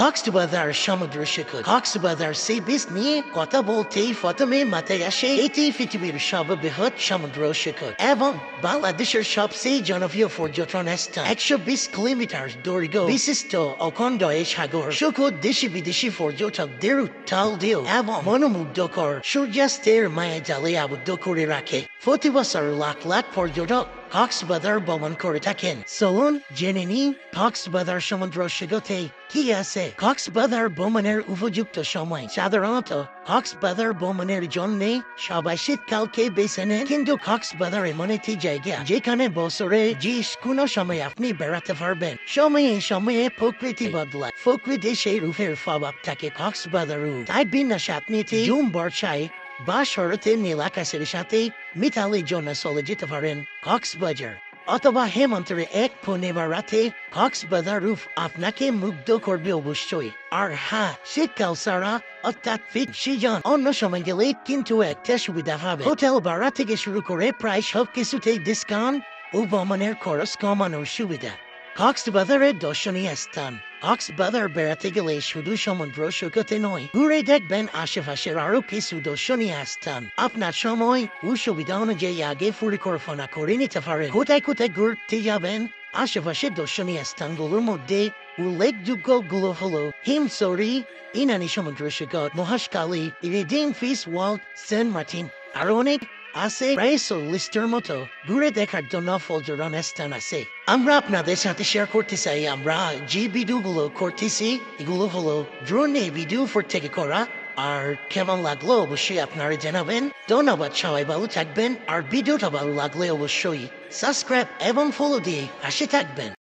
কক্সবাজার সমুদ্র সৈকত Cox's Bazar sea beach নিয়ে কথা বলতেই প্রথমে মাথায় আসে এটি পৃথিবীর সর্ববৃহৎ সমুদ্র সৈকত এবং বাংলাদেশের সবচেয়ে জনপ্রিয় পর্যটন স্থান 120 কিলোমিটার দৈর্ঘ্য বিশিষ্ট অখণ্ড এই সাগর সৈকত দেশি বিদেশি পর্যটকদের উত্তাল ঢেউ এবং মনোমুগ্ধকর সূর্যাস্তের মায়া জালে আবদ্ধ করে রাখে। প্রতি বছর লাখ লাখ পর্যটক কক্সবাজার ভ্রমণ করে থাকেন। চলুন জেনে নিন কক্সবাজার সমুদ্র সৈকতে কি আছে। কক্সবাজার ভ্রমণের উপযুক্ত সময় সাধারণত কক্সবাজার ভ্রমণের জন্য সবাই শীতকালকে বেছে নেন, কিন্তু কক্সবাজার এমন একটি জায়গা যেখানে বছরে যে কোনো সময় আপনি বেড়াতে পারবেন। সময়ে প্রকৃতি বদলায়, প্রকৃতি সেই রূপের প্রভাব থাকে কক্সবাজার তাই বিন্যাস আপনি জুম বর্ষায় বা শরতে নীল আকাশের সাথে মিতালির জন্য চলে যেতে পারেন কক্সবাজার, অথবা হেমন্তের এক পূর্ণিমা রাতে কক্সবাজার রূপ আপনাকে মুগ্ধ করবে অবশ্যই। আর হ্যাঁ, শীতকাল ছাড়া অর্থাৎ পিক সিজন অন্য সময় গেলে কিন্তু একটা সুবিধা হবে, হোটেল ভাড়া থেকে শুরু করে প্রায় সবকিছুতেই ডিসকাউন্ট ও ভ্রমণের খরচ কমানোর সুবিধা। কক্সবাজারের দর্শনীয় স্থান। কক্সবাজার বেড়াতে গেলে শুধু সমুদ্র সৈকতে নয়, ঘুরে দেখবেন আশেপাশের আরো কিছু দর্শনীয় স্থান। আপনার সময় ও সুবিধা অনুযায়ী আগে পরিকল্পনা করে নিতে পারেন কোথায় কোথায় ঘুরতে যাবেন। আশেপাশের দর্শনীয় স্থানগুলোর মধ্যে উল্লেখযোগ্য গুলো হলো হিমছড়ি, ইনানি সমুদ্র সৈকত, Maheshkhali, reading fish world, Saint Martin. আরো অনেক আছে, প্রায় 40টার মতো ঘুরে দেখার জন্য পর্যটন স্থান আছে। আমরা আপনাদের সাথে শেয়ার করতে চাই আমরা যে ভিডিওগুলো করতেছি এগুলো হলো ড্রোনে ভিডিও থেকে করা। আর কেমন লাগলো অবশ্যই আপনারা জানাবেন। ধন্যবাদ, সবাই ভালো থাকবেন। আর ভিডিওটা ভালো লাগলে অবশ্যই সাবস্ক্রাইব এবং ফলো দিয়ে পাশে থাকবেন।